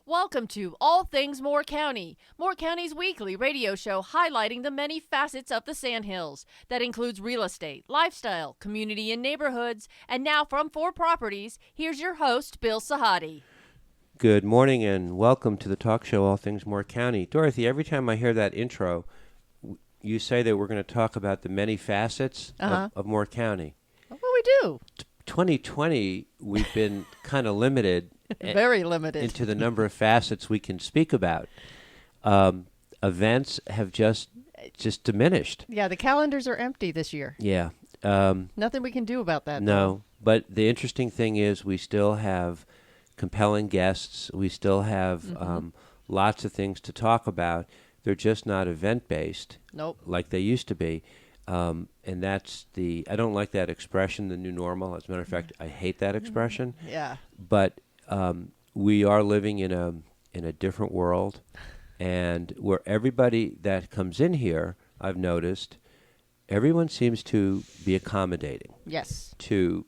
Welcome to All Things Moore County, Moore County's weekly radio show highlighting the many facets of the Sandhills. That includes real estate, lifestyle, community and neighborhoods. And now from 4Properties, here's your host, Bill Sahadi. Good morning and welcome to the talk show All Things Moore County. Dorothy, every time I hear that intro, you say that we're going to talk about the many facets of Moore County. Well, we do. 2020, we've been kind of limited. Very limited. Into the number of facets we can speak about. Events have just diminished. Yeah, the calendars are empty this year. Yeah. Nothing we can do about that. No, but the interesting thing is we still have compelling guests. We still have lots of things to talk about. They're just not event-based. Nope. Like they used to be. And that's I don't like that expression, the new normal. As a matter of fact, I hate that expression. Yeah. But we are living in a different world, and where everybody that comes in here, I've noticed, everyone seems to be accommodating. Yes. To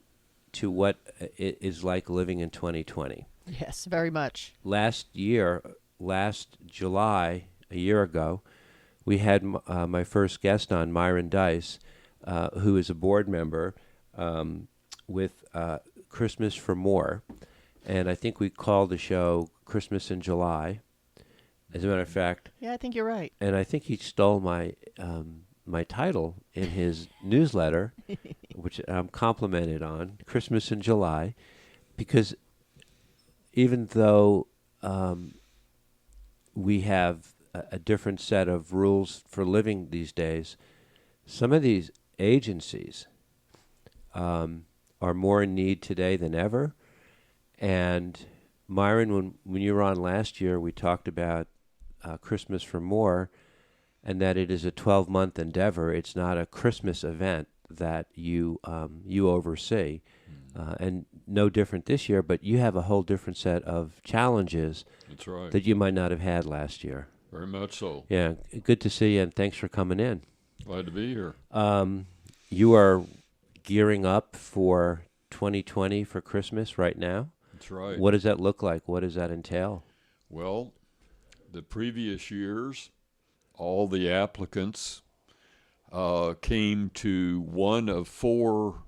what it is like living in 2020. Yes, very much. Last July, a year ago, we had my first guest on, Myron, who is a board member with Christmas for More. And I think we called the show Christmas in July, as a matter of fact. Yeah, I think you're right. And I think he stole my title in his newsletter, which I'm complimented on, Christmas in July, because even though we have a different set of rules for living these days, some of these agencies are more in need today than ever. And Myron, when you were on last year, we talked about Christmas for More, and that it is a 12-month endeavor. It's not a Christmas event that you oversee, and no different this year. But you have a whole different set of challenges. That's right. That you might not have had last year. Very much so. Yeah, good to see you, and thanks for coming in. Glad to be here. You are gearing up for 2020 for Christmas right now. That's right. What does that look like? What does that entail? Well, the previous years, all the applicants came to one of 4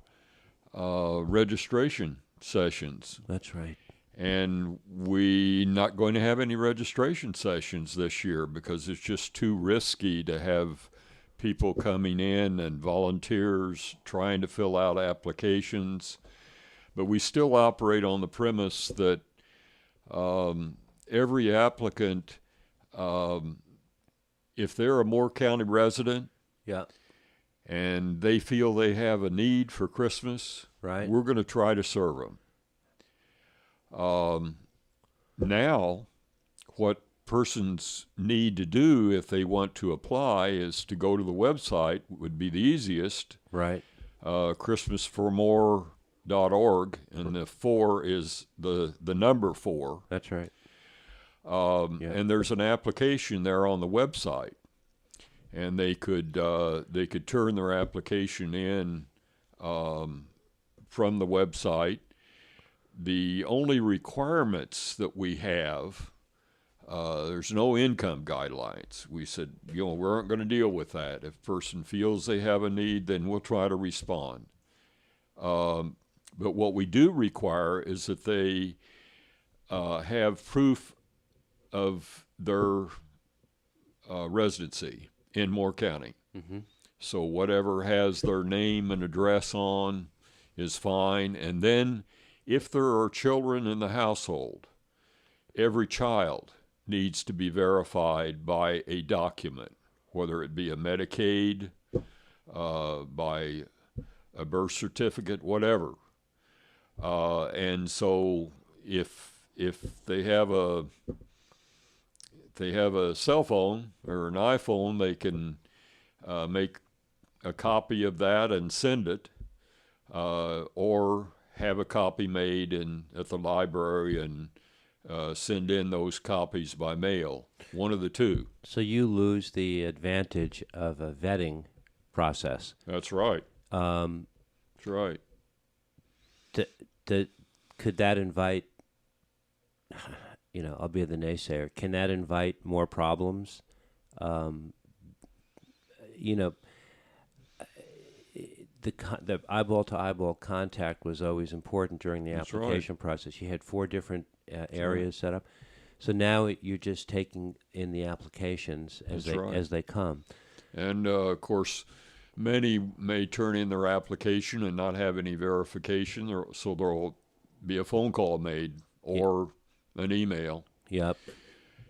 registration sessions. That's right. And we're not going to have any registration sessions this year because it's just too risky to have people coming in and volunteers trying to fill out applications. But we still operate on the premise that every applicant, if they're a Moore County resident, Yeah. and they feel they have a need for Christmas, Right. we're going to try to serve them. Now, what persons need to do if they want to apply is to go to the website, would be the easiest, Right. christmasformore.org, and the 4 is the number 4. That's right. And there's an application there on the website, and they could turn their application in from the website. The only requirements that we have, there's no income guidelines. We said, we aren't going to deal with that. If a person feels they have a need, then we'll try to respond. But what we do require is that they have proof of their residency in Moore County. Mm-hmm. So whatever has their name and address on is fine. And then if there are children in the household, every child needs to be verified by a document, whether it be a Medicaid, by a birth certificate, whatever. And so if they have a cell phone or an iPhone, they can make a copy of that and send it, or have a copy made at the library and send in those copies by mail. One of the two. So you lose the advantage of a vetting process. That's right. That's right. Could that invite I'll be the naysayer. Can that invite more problems? You know, the eyeball to eyeball contact was always important during the That's application process. You had 4 different areas set up. So now you're just taking in the applications as they come. And of course, many may turn in their application and not have any verification, so there'll be a phone call made or an email. Yep.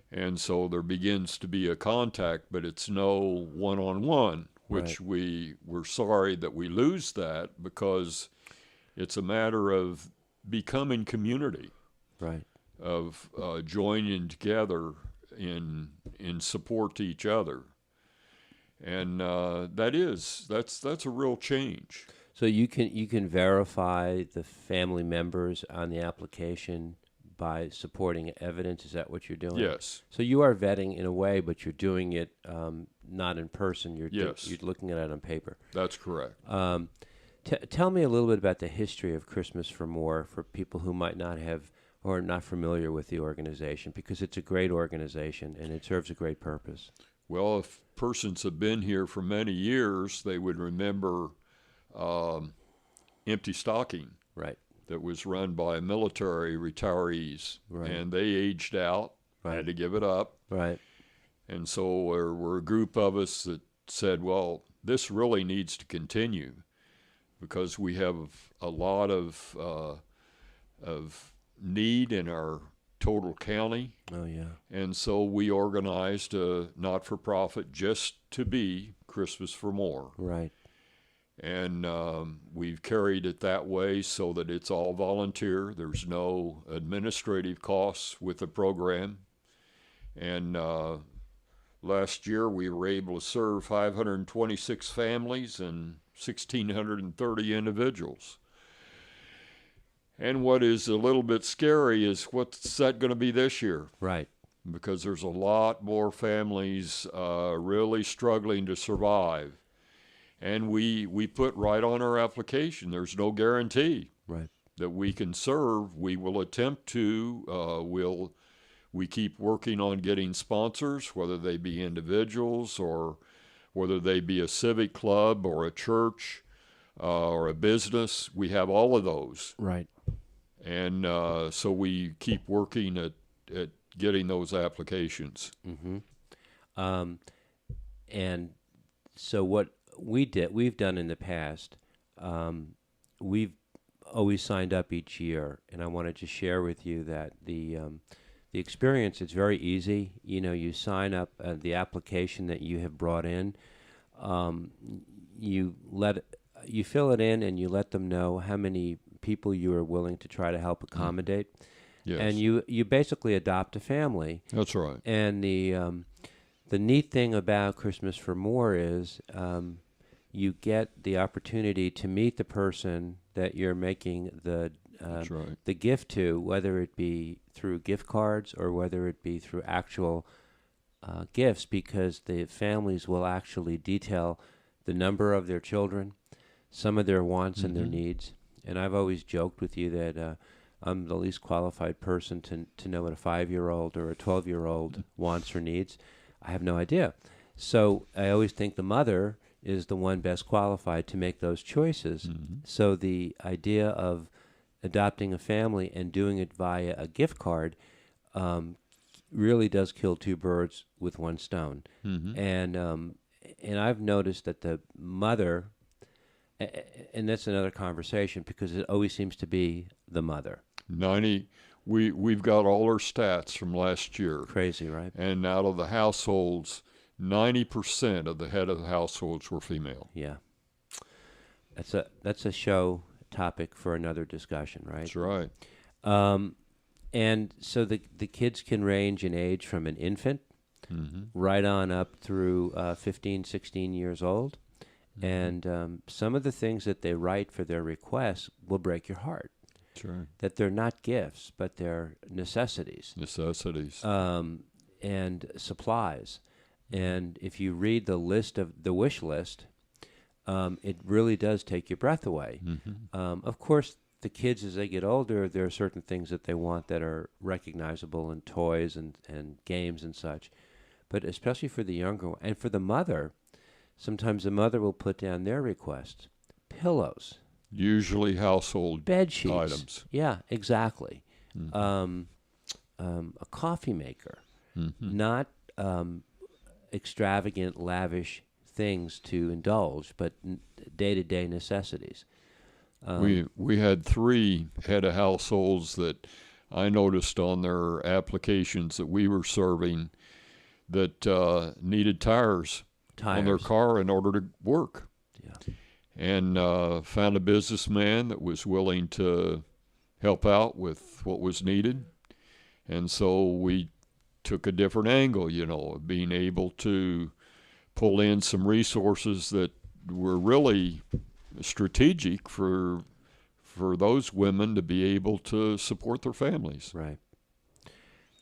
And so there begins to be a contact, but it's no one-on-one, which Right. we're sorry that we lose that, because it's a matter of becoming community, Right. of joining together in support to each other. And that's a real change. So you can verify the family members on the application by supporting evidence. Is that what you're doing? Yes. So you are vetting in a way, but you're doing it not in person. You're you're looking at it on paper. That's correct. Tell me a little bit about the history of Christmas for More for people who might not have or are not familiar with the organization, because it's a great organization and it serves a great purpose. Well, if persons have been here for many years, they would remember Empty Stocking. Right. That was run by military retirees. Right. And they aged out, had to give it up. Right. And so there were a group of us that said, well, this really needs to continue, because we have a lot of need in our total county. Oh, yeah. And so we organized a not-for-profit just to be Christmas for More. Right. And we've carried it that way so that it's all volunteer. There's no administrative costs with the program. And last year we were able to serve 526 families and 1,630 individuals. And what is a little bit scary is what's that going to be this year? Right. Because there's a lot more families really struggling to survive. And we put right on our application, there's no guarantee that we can serve. We will attempt to. We keep working on getting sponsors, whether they be individuals or whether they be a civic club or a church or a business. We have all of those. Right. And so we keep working at getting those applications. Mm-hmm. And so what we've done in the past, we've always signed up each year, and I wanted to share with you that the experience, it's very easy. You sign up, the application that you have brought in, you fill it in and you let them know how many people you are willing to try to help accommodate. Yes. And you basically adopt a family. That's right. And the neat thing about Christmas for More is you get the opportunity to meet the person that you're making the gift to, whether it be through gift cards or whether it be through actual gifts, because the families will actually detail the number of their children, some of their wants and their needs. And I've always joked with you that I'm the least qualified person to know what a 5-year-old or a 12-year-old wants or needs. I have no idea. So I always think the mother is the one best qualified to make those choices. So the idea of adopting a family and doing it via a gift card really does kill 2 birds with 1 stone. And I've noticed that the mother, and that's another conversation, because it always seems to be the mother. We've got all our stats from last year. Crazy, right? And out of the households, 90% of the head of the households were female. Yeah. That's a show topic for another discussion, right? That's right. And so the kids can range in age from an infant right on up through 15, 16 years old. And some of the things that they write for their requests will break your heart. Sure. That they're not gifts, but they're necessities. Necessities. And supplies. And if you read the wish list, it really does take your breath away. Of course, the kids, as they get older, there are certain things that they want that are recognizable in toys and games and such. But especially for the younger one, and for the mother, sometimes the mother will put down their request. Pillows. Usually household bed sheets. items. Yeah, exactly. A coffee maker. Not extravagant, lavish things to indulge, but day-to-day necessities. We had 3 head of households that I noticed on their applications that we were serving that needed tires on their car in order to work. Yeah. And found a businessman that was willing to help out with what was needed. And so we took a different angle, of being able to pull in some resources that were really strategic for those women to be able to support their families. Right.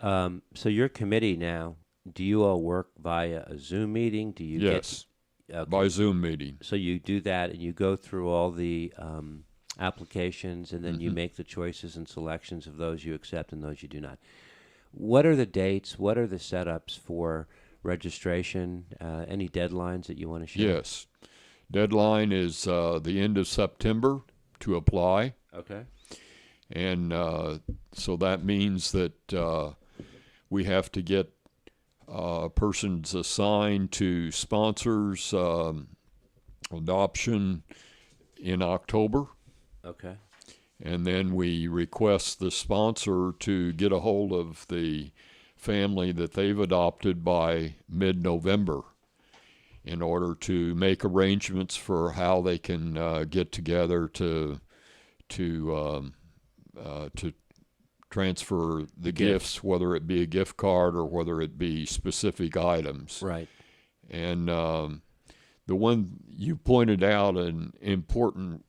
So your committee now, do you all work via a Zoom meeting? Do you Yes, by Zoom meeting. So you do that, and you go through all the applications, and then you make the choices and selections of those you accept and those you do not. What are the dates? What are the setups for registration? Any deadlines that you want to share? Yes. Deadline is the end of September to apply. Okay. And so that means that we have to get persons assigned to sponsors adoption in October. Okay. And then we request the sponsor to get a hold of the family that they've adopted by mid-November in order to make arrangements for how they can get together to transfer the gifts, whether it be a gift card or whether it be specific items. Right. And the one you pointed out, an important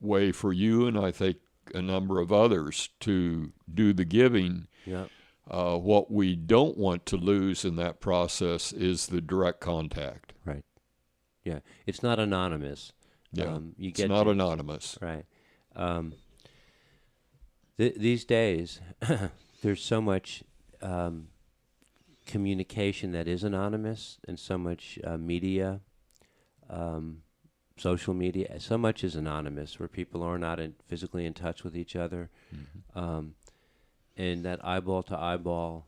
way for you and I think a number of others to do the giving. Yeah. What we don't want to lose in that process is the direct contact. Right. Yeah. It's not anonymous. Yeah. It's not anonymous. Right. These days, there's so much communication that is anonymous, and so much media, social media, so much is anonymous, where people are not physically in touch with each other. And that eyeball-to-eyeball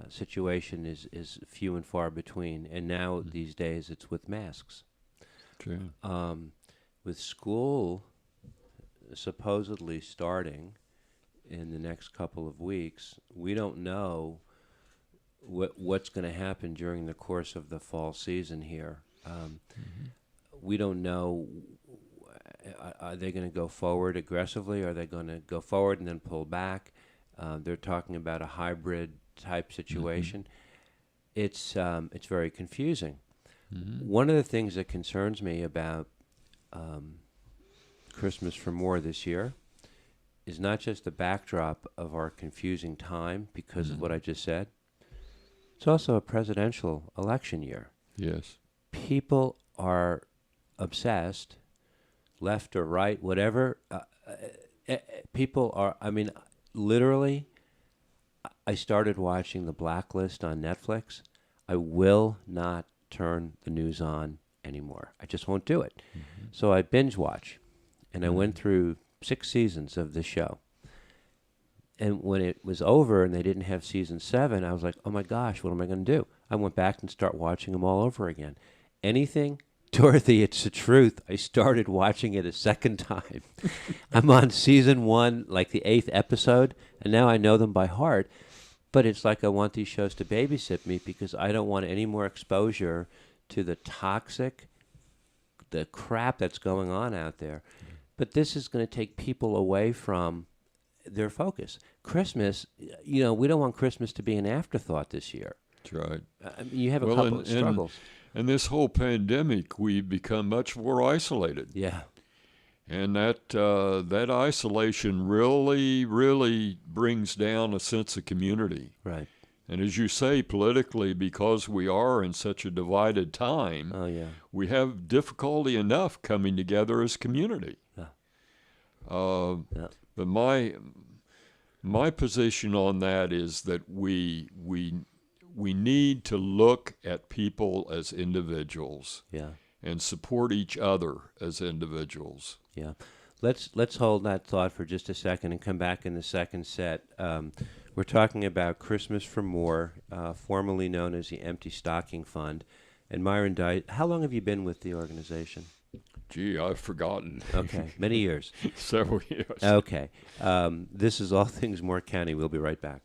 situation is few and far between. And now, these days, it's with masks. True. With school supposedly starting in the next couple of weeks, we don't know what's going to happen during the course of the fall season here. We don't know, are they going to go forward aggressively? Are they going to go forward and then pull back? They're talking about a hybrid type situation. It's very confusing. One of the things that concerns me about Christmas for More this year is not just the backdrop of our confusing time because of what I just said. It's also a presidential election year. Yes. People are obsessed, left or right, whatever. People are, literally, I started watching The Blacklist on Netflix. I will not turn the news on anymore. I just won't do it. So I binge watch. And I went through 6 seasons of the show. And when it was over and they didn't have season 7, I was like, oh my gosh, what am I going to do? I went back and started watching them all over again. Anything, Dorothy, it's the truth. I started watching it a second time. I'm on season 1, like the 8th episode, and now I know them by heart. But it's like I want these shows to babysit me because I don't want any more exposure to the crap that's going on out there. But this is going to take people away from their focus. Christmas, we don't want Christmas to be an afterthought this year. That's right. You have a couple of struggles. And this whole pandemic, we've become much more isolated. Yeah. And that isolation really, really brings down a sense of community. Right. And as you say, politically, because we are in such a divided time, we have difficulty enough coming together as community. But my position on that is that we need to look at people as individuals, and support each other as individuals. Yeah. Let's hold that thought for just a second and come back in the second set. We're talking about Christmas for More, formerly known as the Empty Stocking Fund. And Myron Dice, how long have you been with the organization? Gee, I've forgotten. Okay, many years. Several years. Okay. This is All Things Moore County. We'll be right back.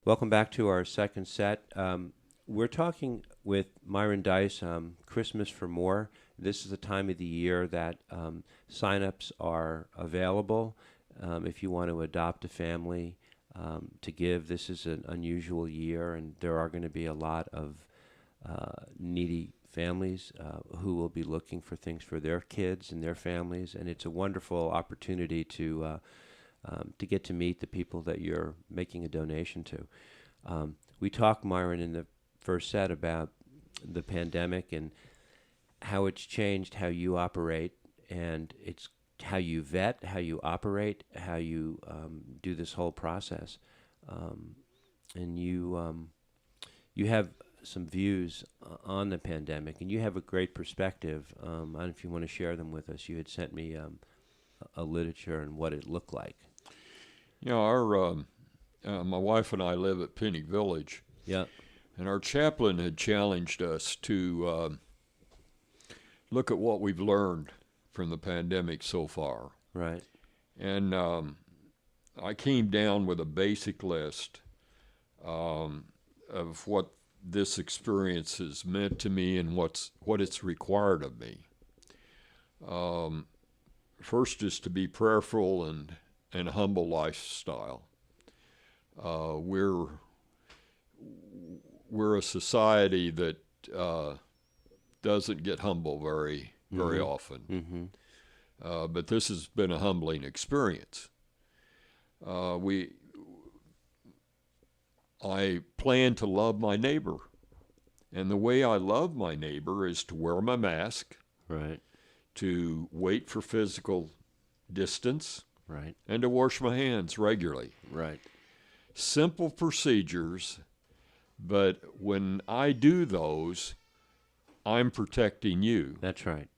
Welcome back to our second set. We're talking with Myron Dice, Christmas for More. This is the time of the year that sign-ups are available. If you want to adopt a family to give, this is an unusual year, and there are going to be a lot of needy families who will be looking for things for their kids and their families, and it's a wonderful opportunity to get to meet the people that you're making a donation to. We talked, Myron, in the first set about the pandemic and how it's changed how you operate, and it's how you vet, how you operate, how you do this whole process. And you have some views on the pandemic, and you have a great perspective. I don't know if you want to share them with us. You had sent me a literature and what it looked like. Our my wife and I live at Penny Village. Yeah. And our chaplain had challenged us to look at what we've learned from the pandemic so far. Right. And I came down with a basic list of what this experience has meant to me and what it's required of me. First is to be prayerful and humble lifestyle. We're a society that doesn't get humble very often. But this has been a humbling experience. I plan to love my neighbor, and the way I love my neighbor is to wear my mask, Right. to wait for physical distance, Right. and to wash my hands regularly. Right. Simple procedures, but when I do those, I'm protecting you. That's right.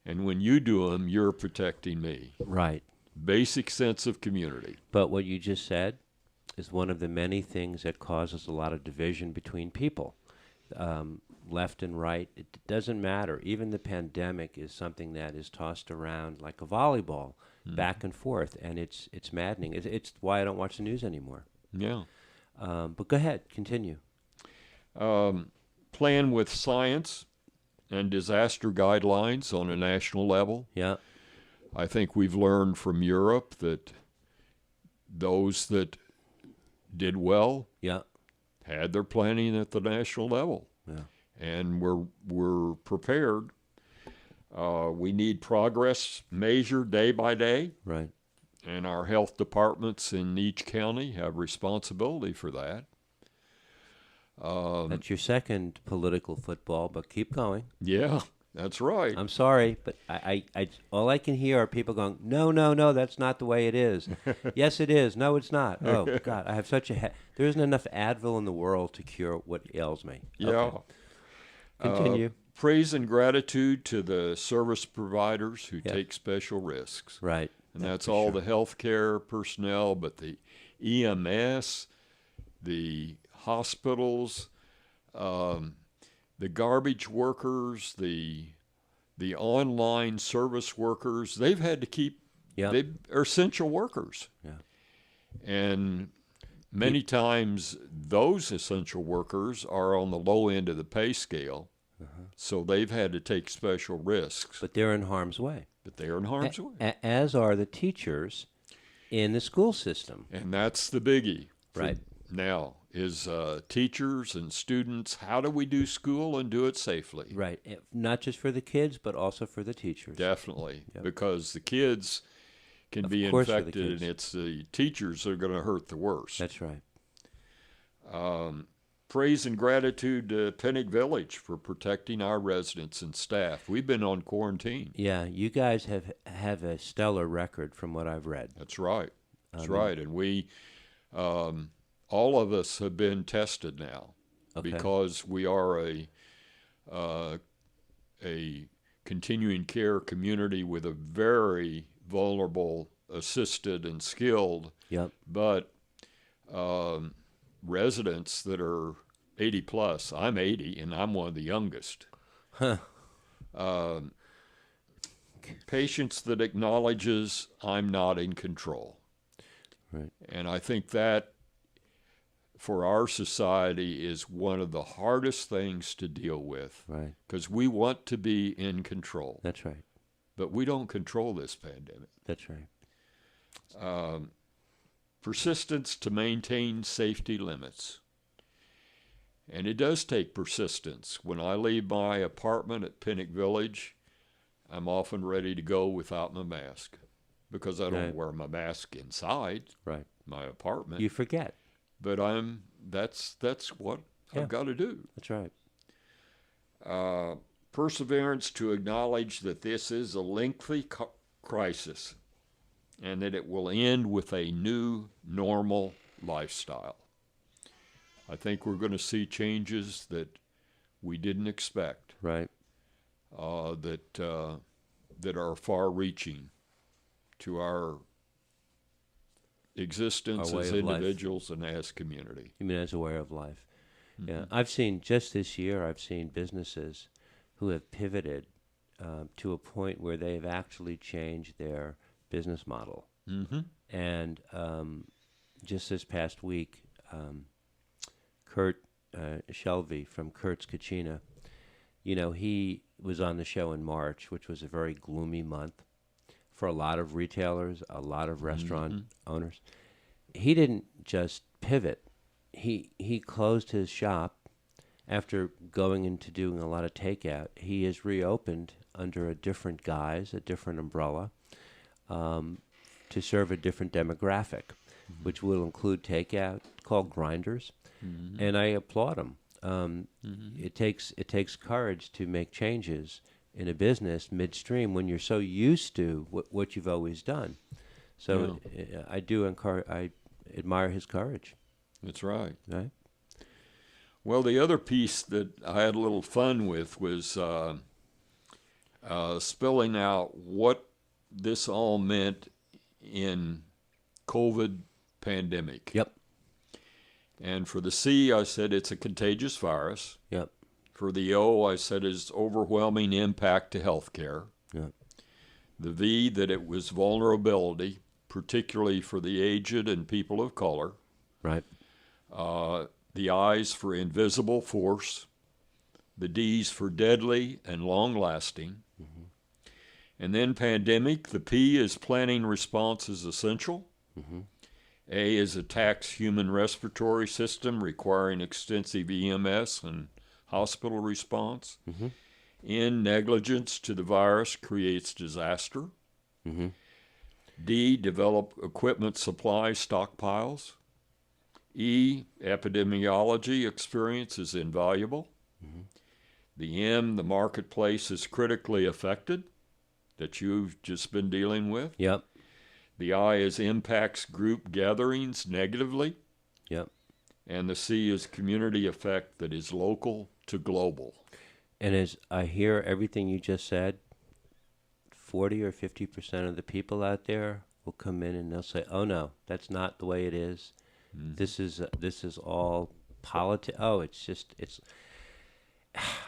And when you do them, you're protecting me. Right. Basic sense of community. But what you just said is one of the many things that causes a lot of division between people, left and right. It doesn't matter. Even the pandemic is something that is tossed around like a volleyball, back and forth, and it's maddening. It's why I don't watch the news anymore. Yeah. But go ahead, continue. Plan with science and disaster guidelines on a national level. Yeah. I think we've learned from Europe that those that did well had their planning at the national level. Yeah. And we're prepared. We need progress measured day by day. Right. And our health departments in each county have responsibility for that. That's your second political football, but keep going. Yeah, that's right. I'm sorry, but I all I can hear are people going, no, that's not the way it is. Yes, it is. No, it's not. Oh, God, I have such a there isn't enough Advil in the world to cure what ails me. Yeah. Okay. Continue. Praise and gratitude to the service providers who take special risks. Right. And that's all the healthcare personnel, but the EMS, the hospitals, the garbage workers, the online service workers. They've had to keep. They are essential workers. Yeah. And many times those essential workers are on the low end of the pay scale, so they've had to take special risks. But they're in harm's way. As are the teachers in the school system. And that's the biggie. Right. Now is teachers and students, how do we do school and do it safely? Right. Not just for the kids, but also for the teachers. Definitely. Yep. Because the kids can be infected, and it's the teachers that are going to hurt the worst. That's right. Praise and gratitude to Pennock Village for protecting our residents and staff. We've been on quarantine. Yeah, you guys have a stellar record from what I've read. That's right. That's right. And we, all of us have been tested now because we are a continuing care community with a very vulnerable, assisted, and skilled, but residents that are 80 plus. I'm 80, and I'm one of the youngest. Patients that acknowledges I'm not in control. Right. And I think that for our society is one of the hardest things to deal with. Right. Because we want to be in control. That's right. But we don't control this pandemic. That's right. Persistence to maintain safety limits. And it does take persistence. When I leave my apartment at Pennock Village, I'm often ready to go without my mask because I don't wear my mask inside my apartment. You forget. But that's what I've got to do. That's right. Perseverance to acknowledge that this is a lengthy crisis and that it will end with a new normal lifestyle. I think we're going to see changes that we didn't expect. Right. That are far-reaching to our existence as individuals and as community. You mean as a way of life? Mm-hmm. Yeah. I've seen just this year. I've seen businesses who have pivoted to a point where they have actually changed their business model. Mm-hmm. And just this past week, Kurt Shelby from Kurt's Cucina, he was on the show in March, which was a very gloomy month for a lot of retailers, a lot of restaurant owners. He didn't just pivot. He closed his shop after going into doing a lot of takeout. He has reopened under a different guise, a different umbrella, to serve a different demographic, which will include takeout, called grinders, and I applaud him. It takes courage to make changes in a business midstream when you're so used to what you've always done. So I admire his courage. That's right. Right. Well, the other piece that I had a little fun with was spelling out what this all meant in COVID pandemic. Yep. And for the C, I said it's a contagious virus. Yep. For the O, I said it's overwhelming impact to healthcare. Yep. The V, that it was vulnerability, particularly for the aged and people of color. Right. The I's for invisible force. The D's for deadly and long-lasting. And then pandemic, the P is planning response is essential. A is attacks human respiratory system requiring extensive EMS and hospital response. N, negligence to the virus creates disaster. D, develop equipment supply stockpiles. E, epidemiology experience is invaluable. The M, the marketplace is critically affected, that you've just been dealing with. Yep. The I is impacts group gatherings negatively. Yep. And the C is community effect that is local to global. And as I hear everything you just said, 40 or 50% of the people out there will come in and they'll say, "Oh no, that's not the way it is. This is all politics. Oh, it's."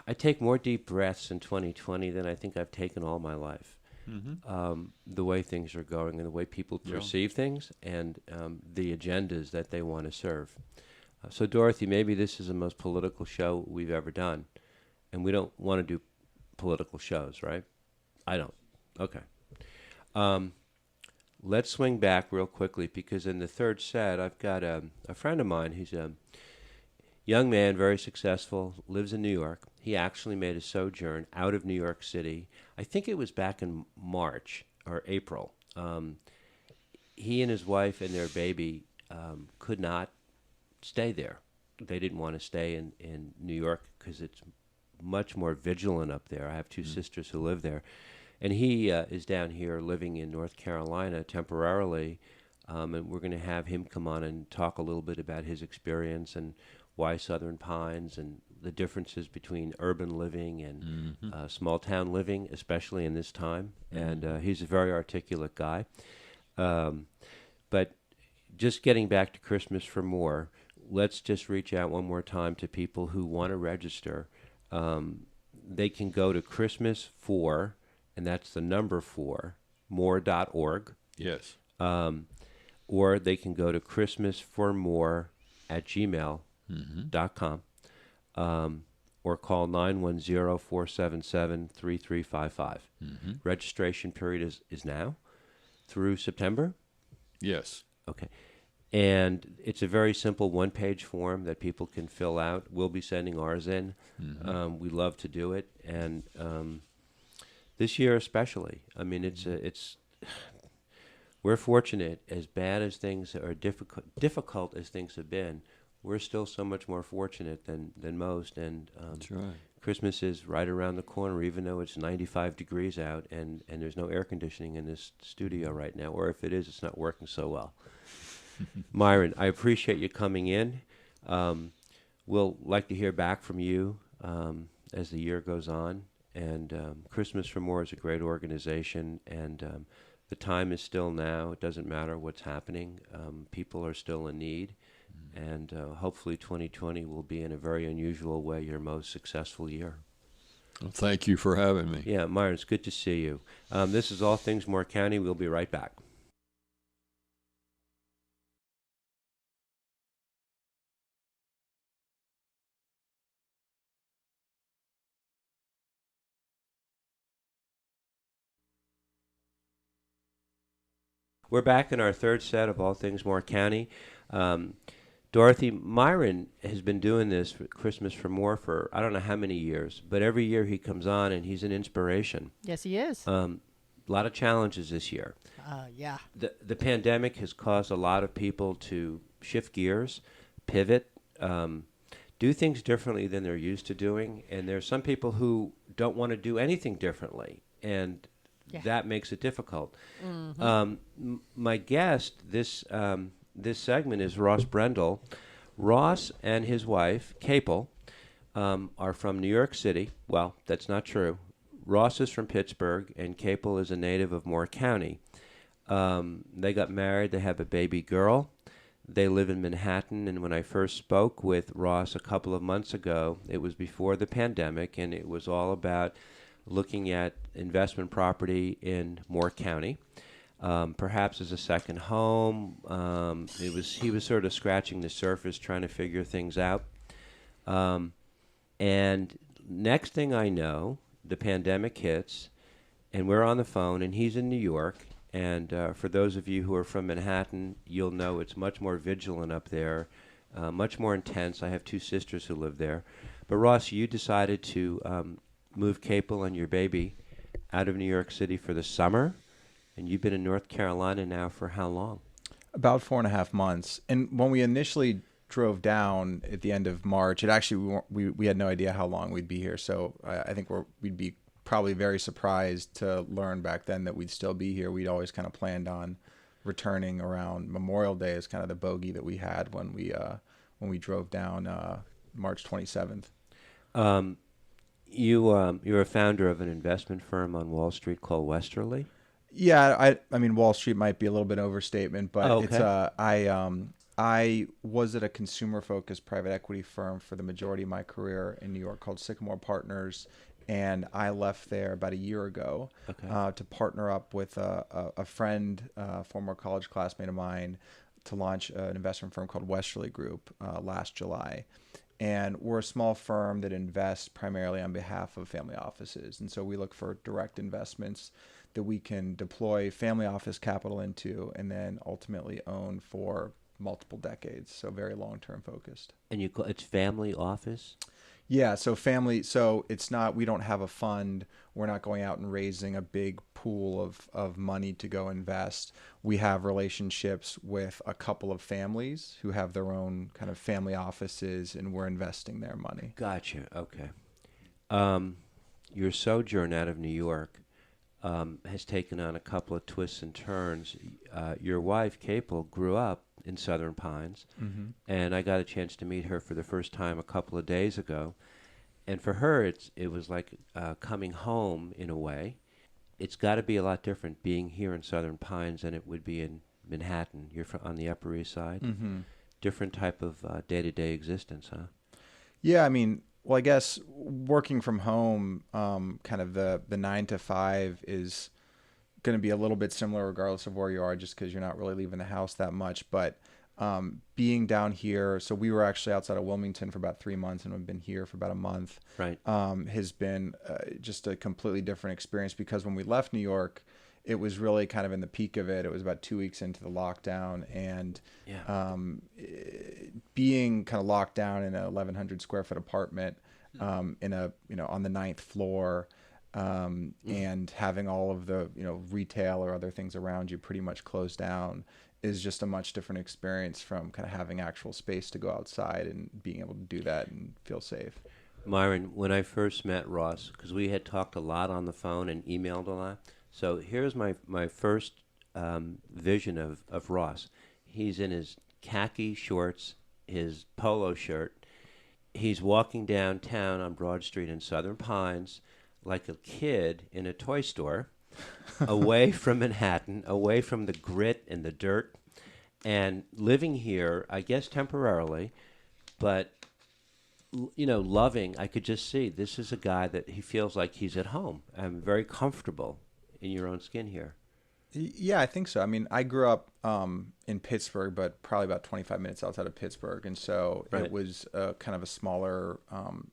I take more deep breaths in 2020 than I think I've taken all my life. The way things are going and the way people perceive things and the agendas that they want to serve. So, Dorothy, maybe this is the most political show we've ever done, and we don't want to do political shows, right? I don't. Okay. Let's swing back real quickly because in the third set, I've got a friend of mine who's a young man, very successful, lives in New York. He actually made a sojourn out of New York City. I think it was back in March or April. He and his wife and their baby could not stay there. they didn't want to stay in New York because it's much more vigilant up there. I have two sisters who live there. And he is down here living in North Carolina temporarily, and we're going to have him come on and talk a little bit about his experience and why Southern Pines and the differences between urban living and small town living, especially in this time. And he's a very articulate guy. But just getting back to Christmas for More, let's just reach out one more time to people who want to register. They can go to Christmas for, and that's the number 4, more.org. Yes. Or they can go to christmasformore@gmail.com, or call 910-477-3355. Registration period is now through September? Yes. Okay. And it's a very simple one-page form that people can fill out. We'll be sending ours in. We love to do it. And this year especially, I mean, we're fortunate. As bad as things are, difficult as things have been, we're still so much more fortunate than most. And That's right. Christmas is right around the corner, even though it's 95 degrees out and there's no air conditioning in this studio right now. Or if it is, it's not working so well. Myron, I appreciate you coming in. We'll like to hear back from you as the year goes on. And Christmas for More is a great organization, and the time is still now. It doesn't matter what's happening. People are still in need, and hopefully 2020 will be, in a very unusual way, your most successful year. Well, thank you for having me. Yeah, Myron, it's good to see you. This is All Things More County. We'll be right back. We're back in our third set of All Things More County. Dorothy, Myron has been doing this for Christmas for More for I don't know how many years, but every year he comes on and he's an inspiration. Yes, he is. A lot of challenges this year. Yeah. The pandemic has caused a lot of people to shift gears, pivot, do things differently than they're used to doing. And there's some people who don't want to do anything differently, and that makes it difficult. My guest this segment is Ross BRENDLE. Ross and his wife, Capel, are from New York City. Well, that's not true. Ross is from Pittsburgh, and Capel is a native of Moore County. They got married. They have a baby girl. They live in Manhattan, and when I first spoke with Ross a couple of months ago, it was before the pandemic, and it was all about looking at investment property in Moore County, perhaps as a second home. He was sort of scratching the surface, trying to figure things out. And next thing I know, the pandemic hits, and we're on the phone, and he's in New York. And for those of you who are from Manhattan, you'll know it's much more vigilant up there, much more intense. I have two sisters who live there. But Ross, you decided to move Capel and your baby out of New York City for the summer, and you've been in North Carolina now for how long? About 4.5 months. And when we initially drove down at the end of March, it actually we had no idea how long we'd be here. So I think we'd be probably very surprised to learn back then that we'd still be here. We'd always kind of planned on returning around Memorial Day as kind of the bogey that we had when we drove down March 27th. You're a founder of an investment firm on Wall Street called Westerly? Yeah, I mean Wall Street might be a little bit of an overstatement, but it's I was at a consumer-focused private equity firm for the majority of my career in New York called Sycamore Partners, and I left there about a year ago to partner up with a friend, former college classmate of mine, to launch an investment firm called Westerly Group last July. And we're a small firm that invests primarily on behalf of family offices. And so we look for direct investments that we can deploy family office capital into and then ultimately own for multiple decades. So very long-term focused. And it's family office? Yeah, so family, so it's not, we don't have a fund. We're not going out and raising a big pool of money to go invest. We have relationships with a couple of families who have their own kind of family offices, and we're investing their money. Gotcha. Okay. Your sojourn out of New York has taken on a couple of twists and turns. Your wife, Capel, grew up in Southern Pines, and I got a chance to meet her for the first time a couple of days ago. And for her, it was like coming home in a way. It's got to be a lot different being here in Southern Pines than it would be in Manhattan. You're on the Upper East Side. Different type of day-to-day existence, huh? Yeah, I mean, well, I guess working from home, kind of the 9 to 5 is going to be a little bit similar regardless of where you are, just because you're not really leaving the house that much. But being down here, so we were actually outside of Wilmington for about 3 months, and we've been here for about a month. Right. Has been just a completely different experience, because when we left New York, it was really kind of in the peak of it. It was about 2 weeks into the lockdown, and being kind of locked down in a 1,100 square foot apartment, in a, on the 9th floor, and having all of the, retail or other things around you pretty much closed down, is just a much different experience from kind of having actual space to go outside and being able to do that and feel safe. Myron, when I first met Ross, because we had talked a lot on the phone and emailed a lot, so here's my first vision of Ross. He's in his khaki shorts, his polo shirt. He's walking downtown on Broad Street in Southern Pines like a kid in a toy store, away from Manhattan, away from the grit and the dirt, and living here, I guess temporarily, but loving. I could just see this is a guy that he feels like he's at home. I'm very comfortable in your own skin here. Yeah, I think so. I mean, I grew up in Pittsburgh, but probably about 25 minutes outside of Pittsburgh. And so It was kind of a smaller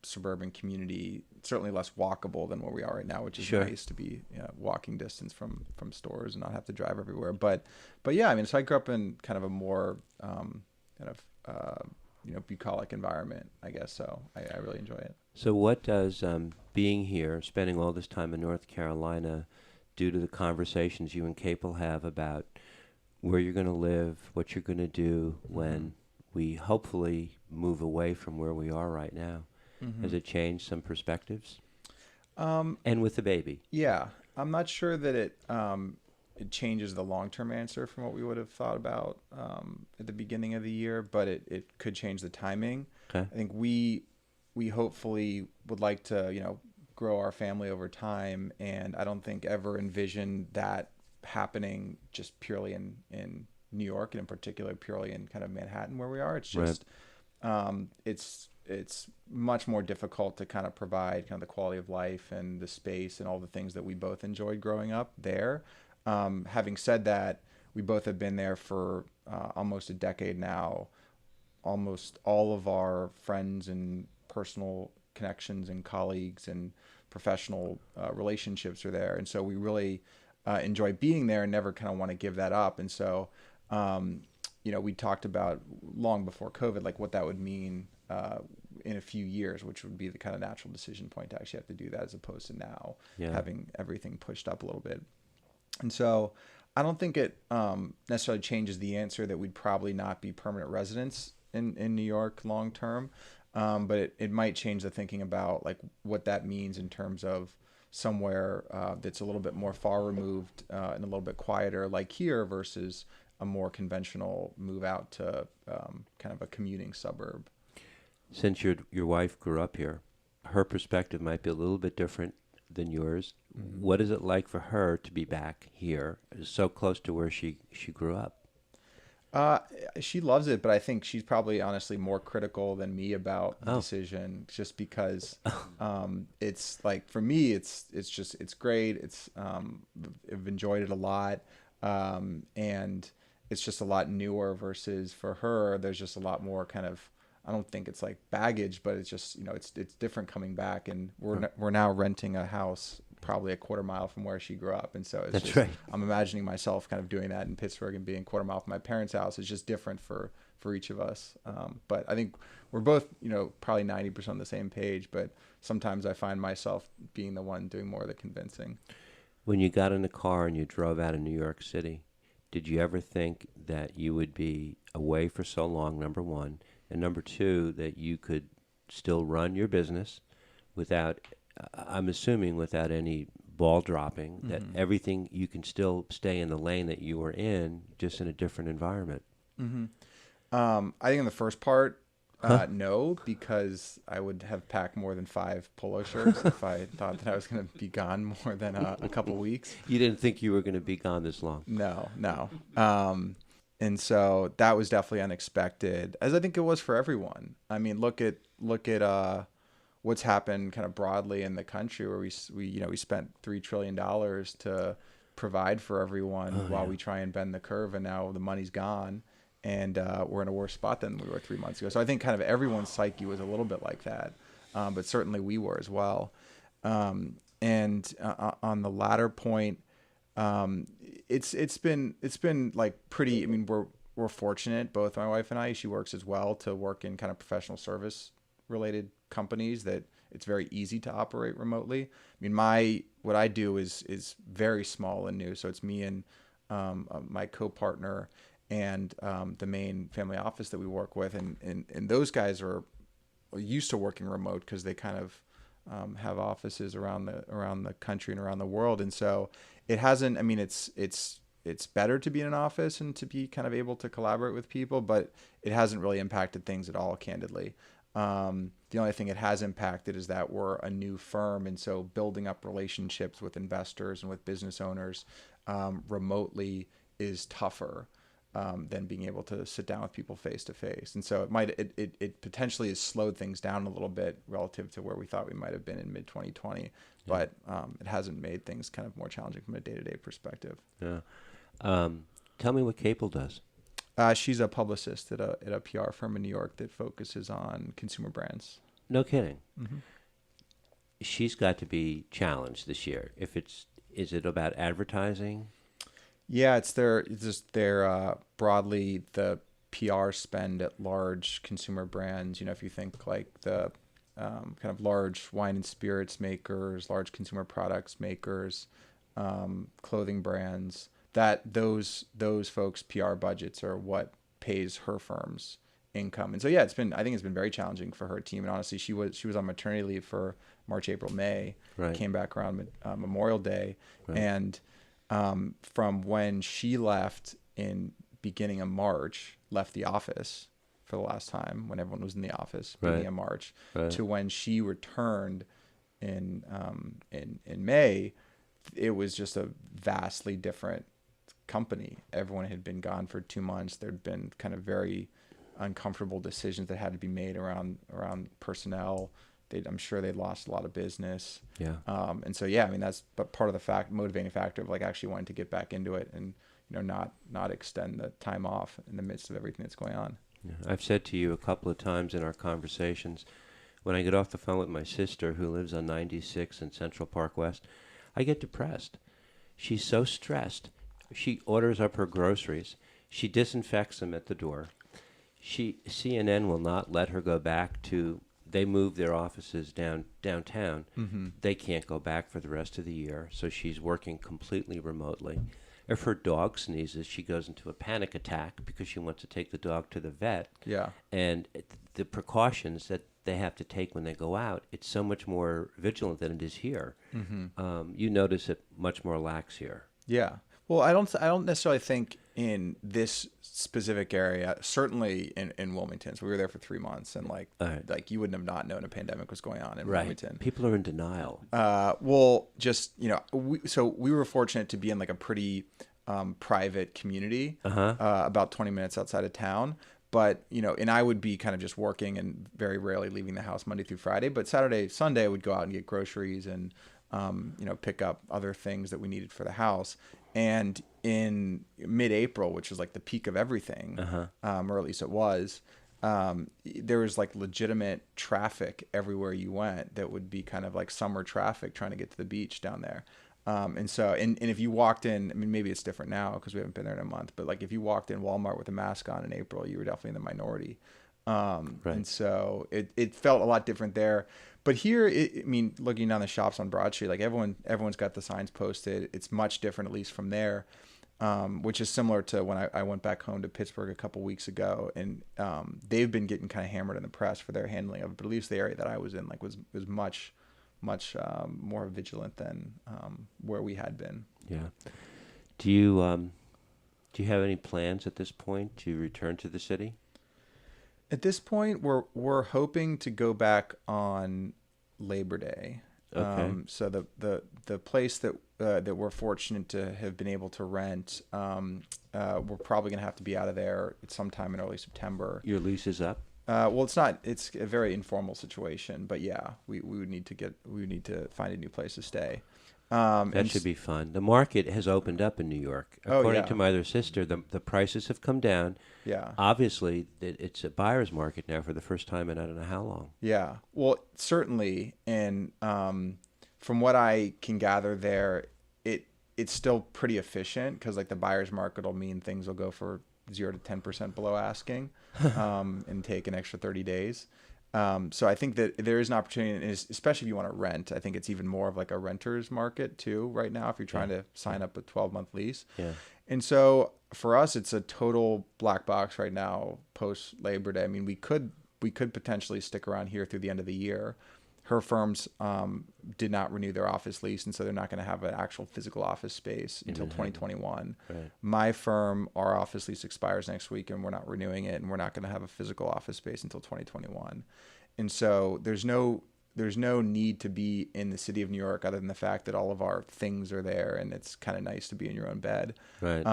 suburban community, certainly less walkable than where we are right now, which is nice to be walking distance from stores and not have to drive everywhere. But yeah, I mean, so I grew up in kind of a more bucolic environment, I guess. So I really enjoy it. So what does being here, spending all this time in North Carolina, due to the conversations you and Capel have about where you're going to live, what you're going to do when we hopefully move away from where we are right now? Has it changed some perspectives? And with the baby? Yeah. I'm not sure that it changes the long-term answer from what we would have thought about at the beginning of the year, but it could change the timing. Okay. I think we hopefully would like to, grow our family over time, and I don't think ever envisioned that happening just purely in New York, and in particular purely in kind of Manhattan where we are. It's just it's much more difficult to kind of provide kind of the quality of life and the space and all the things that we both enjoyed growing up there. Having said that, we both have been there for almost a decade now. Almost all of our friends and personal connections and colleagues and professional relationships are there, and so we really enjoy being there and never kind of want to give that up. And so we talked about long before COVID like what that would mean in a few years, which would be the kind of natural decision point to actually have to do that, as opposed to now having everything pushed up a little bit. And so I don't think it necessarily changes the answer that we'd probably not be permanent residents in New York long term. But it might change the thinking about like what that means in terms of somewhere that's a little bit more far removed and a little bit quieter, like here, versus a more conventional move out to kind of a commuting suburb. Since your wife grew up here, her perspective might be a little bit different than yours. What is it like for her to be back here, so close to where she grew up? She loves it, but I think she's probably honestly more critical than me about the decision, just because it's like, for me, it's great. I've enjoyed it a lot. And it's just a lot newer, versus for her, there's just a lot more kind of, I don't think it's like baggage, but it's just, it's different coming back, and we're now renting a house probably a quarter mile from where she grew up. And so I'm imagining myself kind of doing that in Pittsburgh and being a quarter mile from my parents' house. It's just different for for each of us. But I think we're both, probably 90% on the same page, but sometimes I find myself being the one doing more of the convincing. When you got in the car and you drove out of New York City, did you ever think that you would be away for so long, number one, and number two, that you could still run your business without, I'm assuming without any ball dropping, that everything, you can still stay in the lane that you were in, just in a different environment? I think in the first part, no, because I would have packed more than 5 polo shirts if I thought that I was going to be gone more than a couple weeks. You didn't think you were going to be gone this long? No. And so that was definitely unexpected, as I think it was for everyone. I mean, look at what's happened kind of broadly in the country, where we spent $3 trillion to provide for everyone while we try and bend the curve, and now the money's gone, and we're in a worse spot than we were 3 months ago. So I think kind of everyone's psyche was a little bit like that, but certainly we were as well. And on the latter point, it's been like pretty. I mean, we're fortunate, both my wife and I. She works as well, to work in kind of professional service related companies that it's very easy to operate remotely. I mean, what I do is very small and new. So it's me and my co-partner and the main family office that we work with, and those guys are used to working remote because they kind of have offices around the country and around the world. And so it hasn't. I mean, it's better to be in an office and to be kind of able to collaborate with people, but it hasn't really impacted things at all, candidly. The only thing it has impacted is that we're a new firm, and so building up relationships with investors and with business owners remotely is tougher than being able to sit down with people face to face. And so it potentially has slowed things down a little bit relative to where we thought we might have been in mid 2020, but it hasn't made things kind of more challenging from a day-to-day perspective. Yeah. Tell me what Capel does. She's a publicist at a PR firm in New York that focuses on consumer brands. No kidding. Mm-hmm. She's got to be challenged this year. Is it about advertising? Yeah, it's their broadly the PR spend at large consumer brands. If you think like the kind of large wine and spirits makers, large consumer products makers, clothing brands, that those folks' PR budgets are what pays her firm's income. And so I think it's been very challenging for her team. And honestly, she was on maternity leave for March, April, May. Right. Came back around Memorial Day, right. And from when she left in beginning of March, left the office for the last time when everyone was in the office, beginning of March, to when she returned in May, it was just a vastly different company. Everyone had been gone for 2 months. There'd been kind of very uncomfortable decisions that had to be made around personnel. I'm sure they'd lost a lot of business. Yeah. And so I mean, that's part of the motivating factor of like actually wanting to get back into it and not extend the time off in the midst of everything that's going on. Yeah. I've said to you a couple of times in our conversations, when I get off the phone with my sister who lives on 96 in Central Park West, I get depressed. She's so stressed. She orders up her groceries. She disinfects them at the door. CNN will not let her go back to. They moved their offices downtown. Mm-hmm. They can't go back for the rest of the year, so she's working completely remotely. If her dog sneezes, she goes into a panic attack because she wants to take the dog to the vet. Yeah. And the precautions that they have to take when they go out, it's so much more vigilant than it is here. Mm-hmm. You notice it much more lax here. Yeah. Well, I don't necessarily think in this specific area, certainly in Wilmington. So we were there for 3 months, and like you wouldn't have not known a pandemic was going on in Wilmington. People are in denial. Well, just we were fortunate to be in like a pretty private community, about 20 minutes outside of town. But and I would be kind of just working and very rarely leaving the house Monday through Friday. But Saturday, Sunday, I would go out and get groceries and pick up other things that we needed for the house. And in mid-April, which was like the peak of everything, or at least it was, there was like legitimate traffic everywhere you went that would be kind of like summer traffic trying to get to the beach down there. And if you walked in, I mean, maybe it's different now because we haven't been there in a month, but like if you walked in Walmart with a mask on in April, you were definitely in the minority. Right. And so it felt a lot different there. But here, I mean, looking down the shops on Broad Street, like everyone's got the signs posted. It's much different, at least from there, which is similar to when I went back home to Pittsburgh a couple weeks ago, and they've been getting kind of hammered in the press for their handling of it. But at least the area that I was in, like, was much more vigilant than where we had been. Yeah. Do you have any plans at this point to return to the city? At this point, we're hoping to go back on Labor Day. Okay. So the place that we're fortunate to have been able to rent, we're probably gonna have to be out of there sometime in early September. Your lease is up? Well, it's not. It's a very informal situation, but yeah, we would need to find a new place to stay. That should be fun. The market has opened up in New York. According to my other sister, the prices have come down. Yeah. Obviously, it's a buyer's market now for the first time in I don't know how long. Yeah. Well, certainly, and from what I can gather there, it's still pretty efficient because like the buyer's market will mean things will go for 0 to 10% below asking, and take an extra 30 days. So I think that there is an opportunity, and especially if you want to rent. I think it's even more of like a renter's market too right now if you're trying to sign up a 12-month lease. Yeah. And so for us, it's a total black box right now post Labor Day. I mean, we could potentially stick around here through the end of the year. Her firms did not renew their office lease, and so they're not going to have an actual physical office space until 2021. Right. My firm, our office lease expires next week, and we're not renewing it, and we're not going to have a physical office space until 2021. And so there's no need to be in the city of New York other than the fact that all of our things are there, and it's kind of nice to be in your own bed. Right.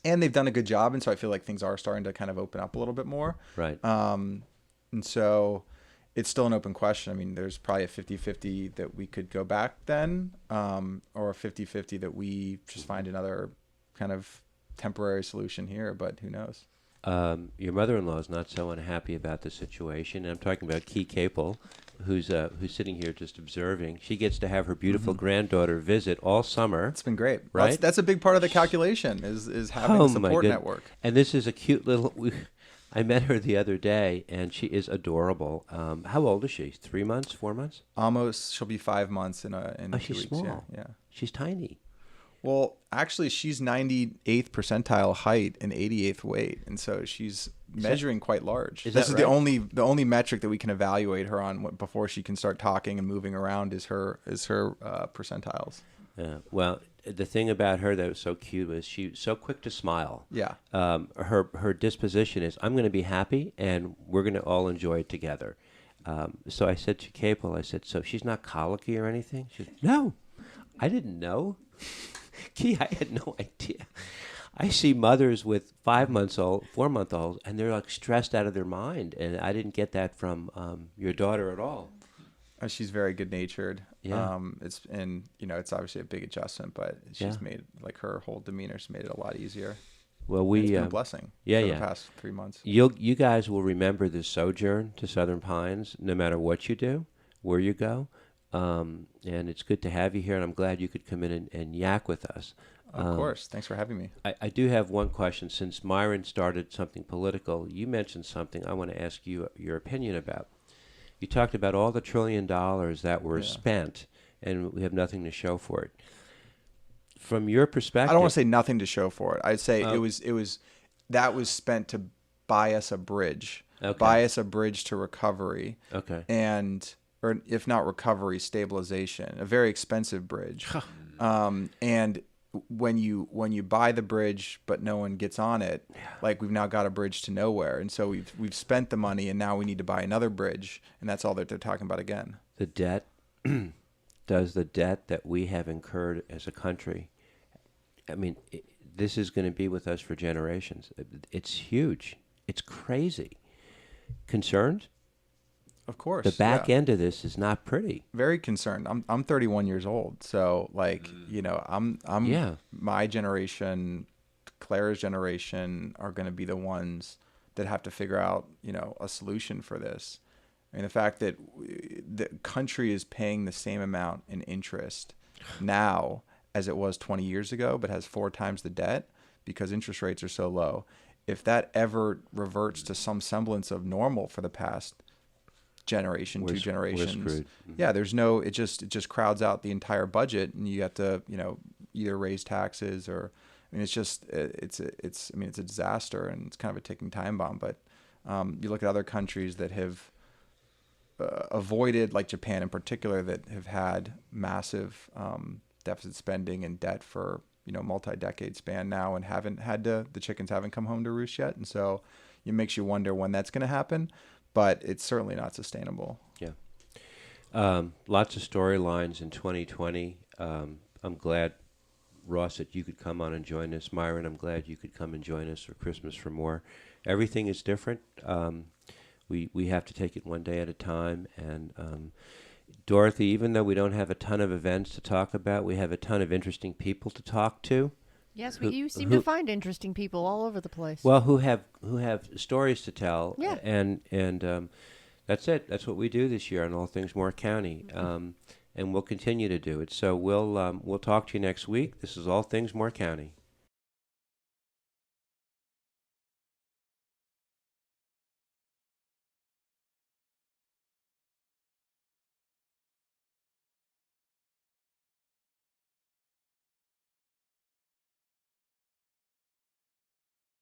And they've done a good job, and so I feel like things are starting to kind of open up a little bit more. Right. And so it's still an open question. I mean, there's probably a 50-50 that we could go back then, or a 50-50 that we just find another kind of temporary solution here, but who knows? Your mother-in-law is not so unhappy about the situation. And I'm talking about Capel, who's sitting here just observing. She gets to have her beautiful granddaughter visit all summer. It's been great, right? That's a big part of the calculation is having a support network. And this is a cute little. I met her the other day, and she is adorable. How old is she? 3 months? 4 months? Almost. She'll be 5 months in 2 she's weeks. Small. Yeah. She's tiny. Well, actually, she's 98th percentile height and 88th weight, and so she's measuring quite large. This is the only metric that we can evaluate her on before she can start talking and moving around is her percentiles. Yeah. Well, the thing about her that was so cute was she's so quick to smile. Yeah. Her disposition is, I'm going to be happy, and we're going to all enjoy it together. So I said to Capel, I said, so she's not colicky or anything? She said, no, I didn't know. Key, I had no idea. I see mothers with 5-month-old, 4-month-olds, and they're like stressed out of their mind. And I didn't get that from your daughter at all. She's very good natured. Yeah. It's obviously a big adjustment, but she's made like her whole demeanor's made it a lot easier. Well, it's been a blessing. For the past 3 months. You guys will remember this sojourn to Southern Pines, no matter what you do, where you go. And it's good to have you here, and I'm glad you could come in and yak with us. Of course. Thanks for having me. I do have one question. Since Myron started something political, you mentioned something I want to ask you your opinion about. You talked about all the $1 trillion that were spent, and we have nothing to show for it. From your perspective, I don't want to say nothing to show for it. I'd say it was that was spent to buy us a bridge, buy us a bridge to recovery. Okay. Or if not recovery, stabilization, a very expensive bridge. And when you buy the bridge but no one gets on it, like we've now got a bridge to nowhere, and so we've spent the money and now we need to buy another bridge, and that's all that they're talking about again. The debt, does the debt that we have incurred as a country, I mean, this is going to be with us for generations. It's huge. It's crazy. Concerned? Of course. The back end of this is not pretty. Very concerned. I'm 31 years old, so like I'm my generation, Claire's generation are going to be the ones that have to figure out a solution for this. I mean, the fact that the country is paying the same amount in interest now as it was 20 years ago, but has 4 times the debt because interest rates are so low. If that ever reverts to some semblance of normal for the past generation, 2 generations, yeah, there's no, it just crowds out the entire budget, and you have to, either raise taxes or, I mean, it's just, it's a disaster, and it's kind of a ticking time bomb. But you look at other countries that have avoided, like Japan in particular, that have had massive deficit spending and debt for, multi-decade span now, and haven't had the chickens haven't come home to roost yet. And so it makes you wonder when that's going to happen, but it's certainly not sustainable. Yeah. Lots of storylines in 2020. I'm glad, Ross, that you could come on and join us. Myron, I'm glad you could come and join us for Christmas for more. Everything is different. We have to take it one day at a time. And Dorothy, even though we don't have a ton of events to talk about, we have a ton of interesting people to talk to. Yes, you seem to find interesting people all over the place. Well, who have stories to tell. Yeah. And that's it. That's what we do this year on All Things Moore County. And we'll continue to do it. So we'll talk to you next week. This is All Things Moore County.